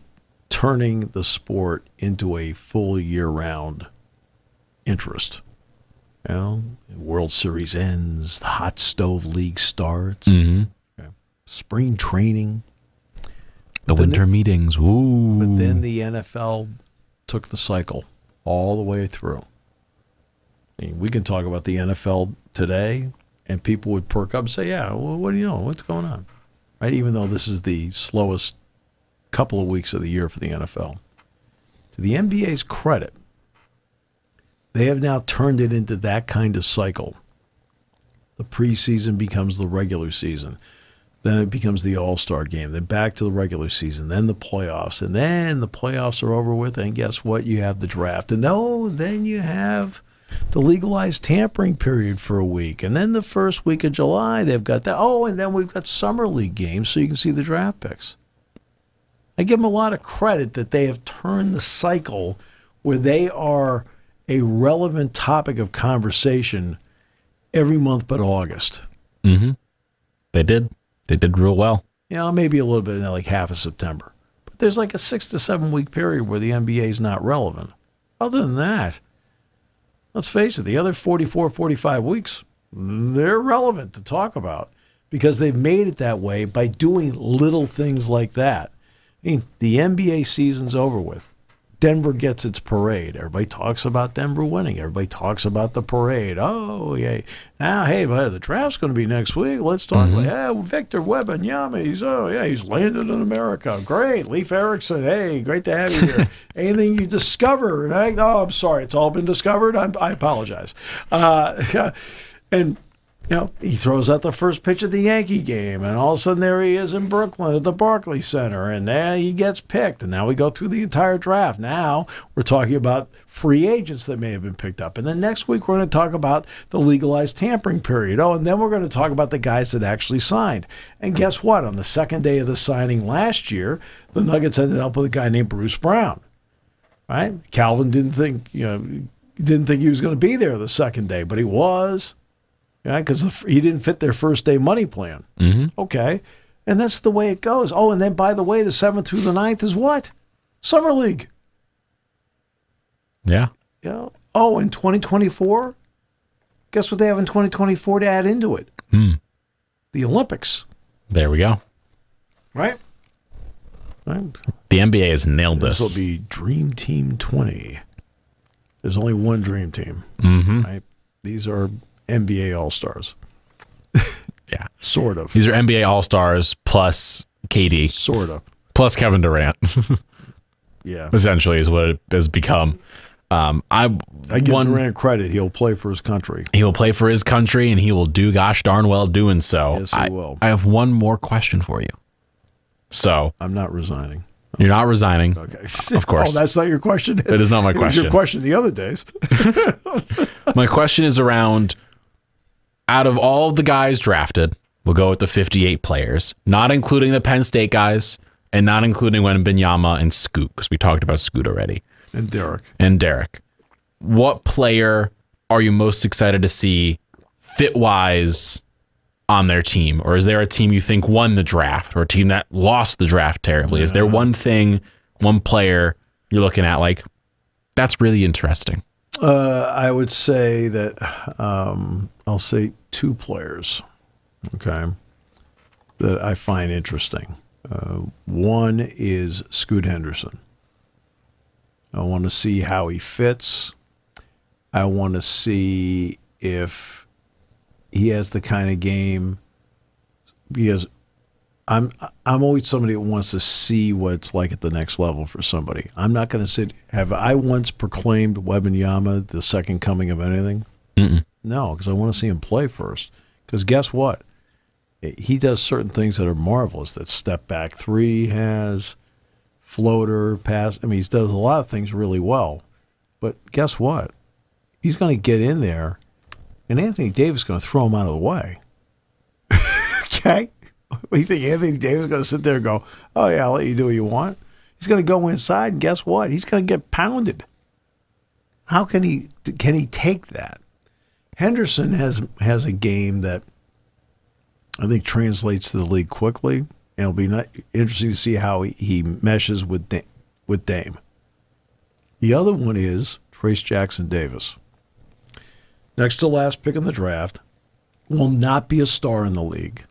turning the sport into a full year-round interest. You know, World Series ends, the hot stove league starts, spring training, the winter meetings. Ooh. But then the NFL took the cycle all the way through. I mean, we can talk about the NFL today, and people would perk up and say, yeah, well, what do you know? What's going on? Right? Even though this is the slowest couple of weeks of the year for the NFL. To the NBA's credit, they have now turned it into that kind of cycle. The preseason becomes the regular season. Then it becomes the All-Star game. Then back to the regular season. Then the playoffs. And then the playoffs are over with. And guess what? You have the draft. And then you have the legalized tampering period for a week. And then the first week of July, they've got that. Oh, and then we've got summer league games so you can see the draft picks. I give them a lot of credit that they have turned the cycle where they are a relevant topic of conversation every month but August. Mm-hmm. They did. They did real well. You know, maybe a little bit in like half of September. But there's like a 6 to 7 week period where the NBA is not relevant. Other than that, let's face it, the other 44, 45 weeks, they're relevant to talk about because they've made it that way by doing little things like that. I mean, the NBA season's over with. Denver gets its parade. Everybody talks about Denver winning. Everybody talks about the parade. Oh, yeah. Now, hey, but the draft's going to be next week. Let's talk about, yeah, Victor Wembanyama. He's landed in America. Great. Leif Erikson. Hey, great to have you here. Anything you discover? Right? Oh, I'm sorry. It's all been discovered. I apologize. And you know, he throws out the first pitch of the Yankee game, and all of a sudden there he is in Brooklyn at the Barclays Center, and there he gets picked. And now we go through the entire draft. Now we're talking about free agents that may have been picked up. And then next week we're going to talk about the legalized tampering period. Oh, and then we're going to talk about the guys that actually signed. And guess what? On the second day of the signing last year, the Nuggets ended up with a guy named Bruce Brown. Right? Calvin didn't think he was going to be there the second day, but he was. Yeah, because he didn't fit their first day money plan. Mm-hmm. Okay. And that's the way it goes. Oh, and then, by the way, the 7th through the 9th is what? Summer League. Yeah. Yeah. Oh, in 2024? Guess what they have in 2024 to add into it? The Olympics. There we go. Right? Right. The NBA has nailed this. This will be Dream Team 20. There's only one Dream Team. Mm-hmm. Right? These are NBA All-Stars. Yeah. Sort of. These are NBA All-Stars plus KD. Sort of. Plus Kevin Durant. Yeah. Essentially is what it has become. I give Durant credit. He'll play for his country. He will play for his country, and he will do gosh darn well doing so. Yes, he will. I have one more question for you. So I'm not resigning. You're not resigning. Okay. Of course. Oh, that's not your question? That is not my question. It was your question the other days. My question is around, out of all of the guys drafted, we'll go with the 58 players, not including the Penn State guys and not including Wembanyama and Scoot, because we talked about Scoot already. And Derek. What player are you most excited to see fit-wise on their team? Or is there a team you think won the draft or a team that lost the draft terribly? Yeah. Is there one thing, one player you're looking at like, that's really interesting? I would say that I'll say 2 players, okay, that I find interesting. One is Scoot Henderson. I want to see how he fits. I want to see if he has the kind of game, because I'm always somebody that wants to see what it's like at the next level for somebody. I'm not going to sit. Have I once proclaimed Wembanyama the second coming of anything? Mm-mm. No, because I want to see him play first. Because guess what? He does certain things that are marvelous. That step back three he has, floater, pass. I mean, he does a lot of things really well. But guess what? He's going to get in there, and Anthony Davis is going to throw him out of the way. Okay? What do you think? Anthony Davis is going to sit there and go, oh, yeah, I'll let you do what you want? He's going to go inside, and guess what? He's going to get pounded. How can he take that? Henderson has a game that I think translates to the league quickly, and it'll be interesting to see how he meshes with Dame. The other one is Trace Jackson Davis. Next to last pick in the draft, will not be a star in the league.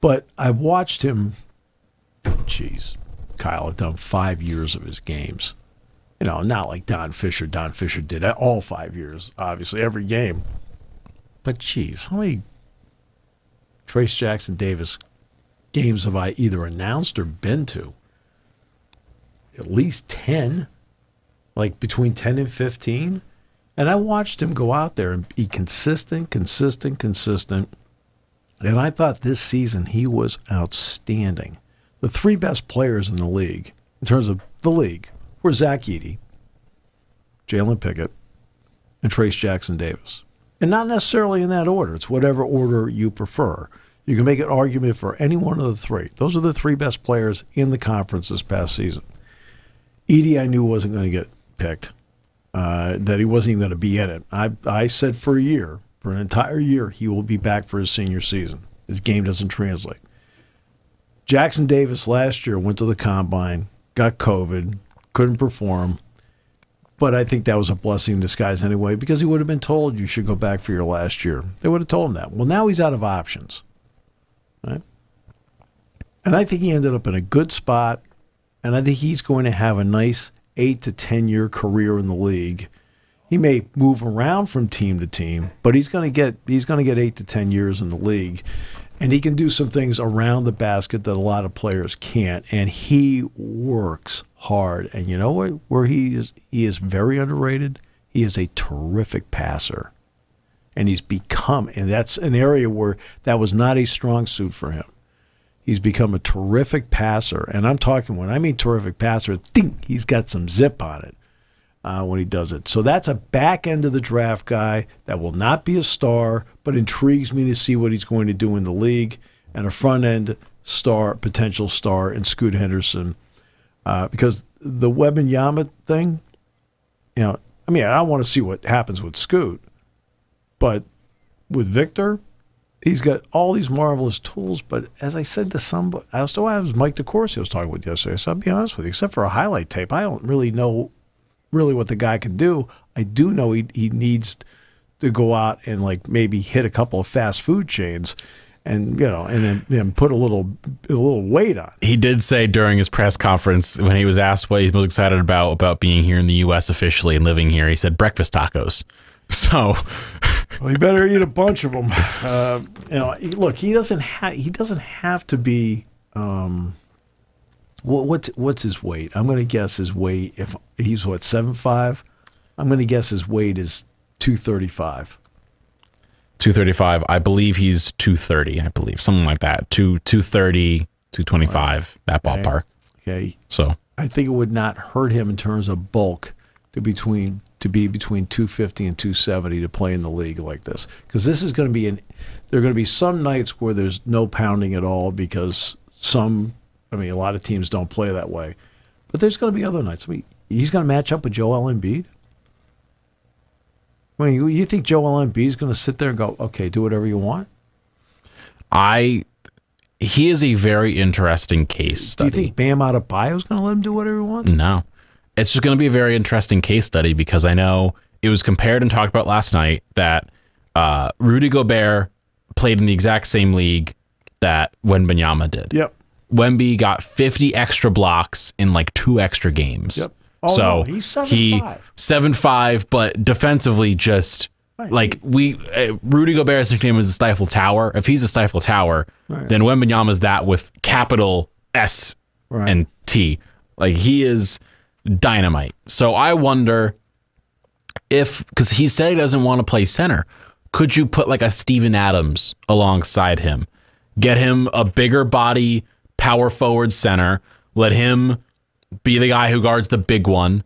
But I've watched him, Kyle, I've done 5 years of his games. Not like Don Fisher. Don Fisher did that all 5 years, obviously, every game. But, geez, how many Trace Jackson Davis games have I either announced or been to? At least 10, like between 10 and 15. And I watched him go out there and be consistent. And I thought this season he was outstanding. The three best players in the league, in terms of the league, were Zach Edey, Jalen Pickett, and Trace Jackson Davis. And not necessarily in that order. It's whatever order you prefer. You can make an argument for any one of the three. Those are the three best players in the conference this past season. Edey I knew wasn't going to get picked, that he wasn't even going to be in it. I said for an entire year, he will be back for his senior season. His game doesn't translate. Jackson Davis last year went to the combine, got COVID, couldn't perform. But I think that was a blessing in disguise anyway, because he would have been told you should go back for your last year. They would have told him that. Well, now he's out of options. Right? And I think he ended up in a good spot, and I think he's going to have a nice 8 to 10 year career in the league. He may move around from team to team, but he's going to get 8 to 10 years in the league. And he can do some things around the basket that a lot of players can't. And he works hard. And you know where he is very underrated? He is a terrific passer. And and that's an area where that was not a strong suit for him. He's become a terrific passer. And I'm talking, when I mean terrific passer, he's got some zip on it when he does it. So that's a back end of the draft guy that will not be a star, but intrigues me to see what he's going to do in the league. And a front end potential star in Scoot Henderson. Because the Wembanyama thing, I want to see what happens with Scoot. But with Victor, he's got all these marvelous tools. But as I said to somebody, I was Mike DeCourcy I was talking with yesterday. So I'll be honest with you, except for a highlight tape, I don't really know what the guy can do. I do know he needs to go out and maybe hit a couple of fast food chains and then put a little weight on. He did say during his press conference when he was asked what he's most excited about being here in the U.S. officially and living here, he said breakfast tacos. So, well, you better eat a bunch of them. Look, he doesn't have to be. What's his weight? I'm going to guess his weight. If he's 7'5", I'm going to guess his weight is 235. 235. I believe he's 230. I believe something like that. 230, 225. Right. That ballpark. Okay. So I think it would not hurt him in terms of bulk to be between 250 and 270 to play in the league like this, because this is going to be there are going to be some nights where there's no pounding at all because a lot of teams don't play that way. But there's going to be other nights. He's going to match up with Joel Embiid. You think Joel Embiid is going to sit there and go, okay, do whatever you want? He is a very interesting case study. Do you think Bam Adebayo is going to let him do whatever he wants? No. It's just going to be a very interesting case study because I know it was compared and talked about last night that Rudy Gobert played in the exact same league that Wembanyama did. Yep. Wemby got 50 extra blocks in 2 extra games. Yep. Oh, so no, he's 7'5". 7'5", but defensively just Rudy Gobert's nickname is the Stifle Tower. If he's a Stifle Tower, then Wembanyama's that with capital S and T. He is dynamite. So I wonder because he said he doesn't want to play center, could you put a Steven Adams alongside him? Get him a bigger body power forward center, let him be the guy who guards the big one,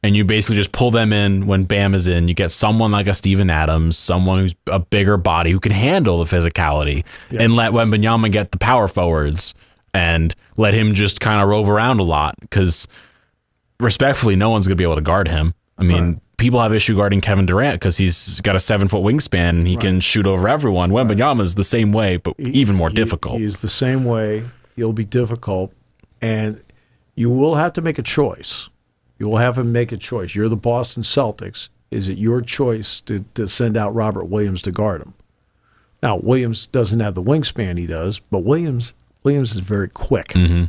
and you basically just pull them in when Bam is in. You get someone like a Steven Adams, someone who's a bigger body who can handle the physicality, and let Wembanyama get the power forwards and let him just kind of rove around a lot because respectfully, no one's going to be able to guard him. People have issue guarding Kevin Durant because he's got a 7-foot wingspan and he can shoot over everyone. Wembanyama's the same way, but even more difficult. He's the same way. He'll be difficult, and you will have to make a choice. You will have him make a choice. You're the Boston Celtics. Is it your choice to send out Robert Williams to guard him? Now, Williams doesn't have the wingspan he does, but Williams is very quick. Mm-hmm.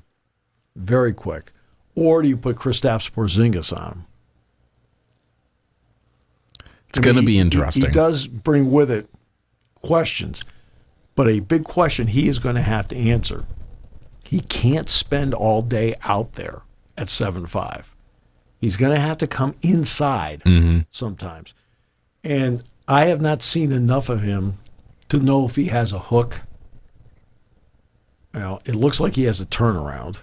Very quick. Or do you put Kristaps Porzingis on him? It's going to be interesting. He does bring with it questions, but a big question he is going to have to answer. He can't spend all day out there at 7'5". He's going to have to come inside sometimes. And I have not seen enough of him to know if he has a hook. It looks like he has a turnaround.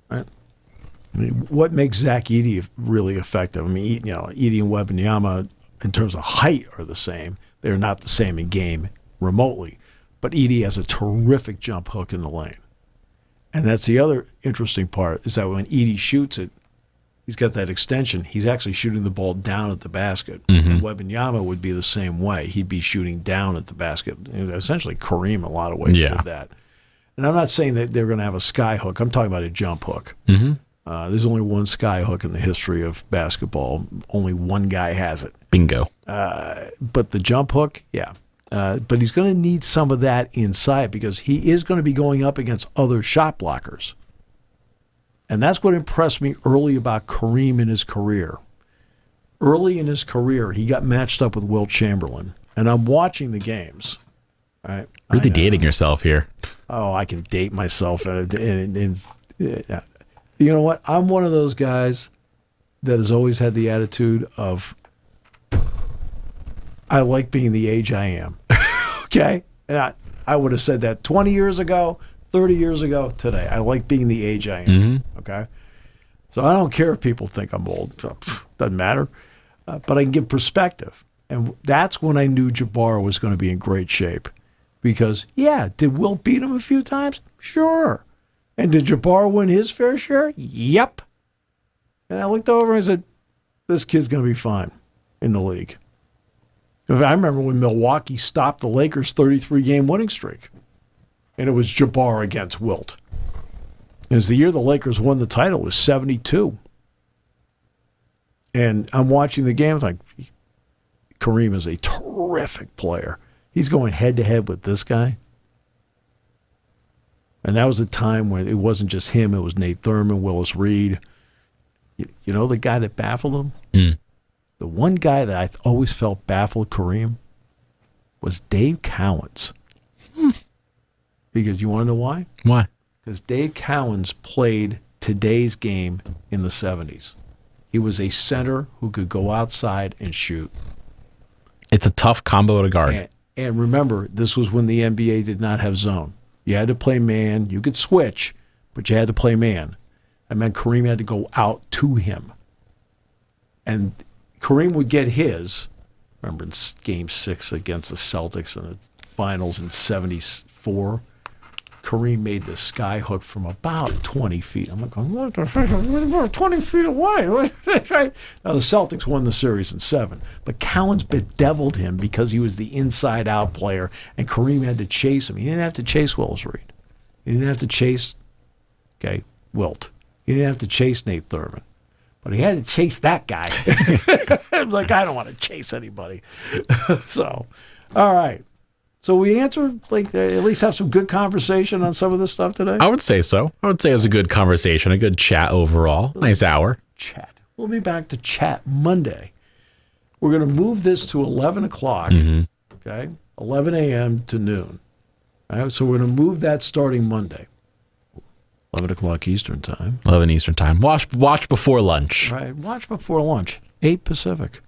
Right? I mean, what makes Zach Edey really effective? I mean, Edey and Wembanyama, in terms of height, are the same. They're not the same in game remotely. But Edey has a terrific jump hook in the lane. And that's the other interesting part, is that when Edey shoots it, he's got that extension. He's actually shooting the ball down at the basket. And Wembanyama would be the same way. He'd be shooting down at the basket. Essentially Kareem in a lot of ways did that. And I'm not saying that they're going to have a sky hook. I'm talking about a jump hook. There's only one sky hook in the history of basketball. Only one guy has it. Bingo. But the jump hook, but he's going to need some of that inside because he is going to be going up against other shot blockers. And that's what impressed me early about Kareem in his career. Early in his career, he got matched up with Wilt Chamberlain. And I'm watching the games. Right? Really dating yourself here. Oh, I can date myself. And you know what? I'm one of those guys that has always had the attitude of, I like being the age I am. Okay? And I would have said that 20 years ago, 30 years ago, today. I like being the age I am. Okay? So I don't care if people think I'm old. Doesn't matter. But I can give perspective. And that's when I knew Jabbar was going to be in great shape. Because, did Wilt beat him a few times? Sure. And did Jabbar win his fair share? Yep. And I looked over and I said, this kid's going to be fine in the league. I remember when Milwaukee stopped the Lakers' 33-game winning streak. And it was Jabbar against Wilt. It was the year the Lakers won the title. It was 72. And I'm watching the game. I'm like, Kareem is a terrific player. He's going head-to-head with this guy. And that was a time when it wasn't just him. It was Nate Thurman, Willis Reed. You know the guy that baffled him? The one guy that I always felt baffled Kareem was Dave Cowens. Because you want to know why? Why? Because Dave Cowens played today's game in the 70s. He was a center who could go outside and shoot. It's a tough combo to guard. And remember, this was when the NBA did not have zone. You had to play man. You could switch, but you had to play man. That meant Kareem had to go out to him. And Kareem would get his. Remember in Game 6 against the Celtics in the finals in 74, Kareem made the sky hook from about 20 feet. I'm like, what the fuck? We're 20 feet away. Right? Now, the Celtics won the series in 7, but Cowens bedeviled him because he was the inside-out player, and Kareem had to chase him. He didn't have to chase Willis Reed. He didn't have to chase, Wilt. He didn't have to chase Nate Thurman. But he had to chase that guy. I was like, I don't want to chase anybody. So, all right. So we answered, at least have some good conversation on some of this stuff today? I would say so. I would say it was a good conversation, a good chat overall. Nice hour. Chat. We'll be back to chat Monday. We're going to move this to 11 o'clock, 11 a.m. to noon. All right, so we're going to move that starting Monday. 11 o'clock Eastern time. 11 Eastern time. Watch before lunch. Right, watch before lunch. 8 Pacific.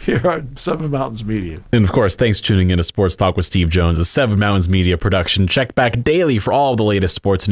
Here on Seven Mountains Media. And of course, thanks for tuning in to Sports Talk with Steve Jones, a Seven Mountains Media production. Check back daily for all of the latest sports news.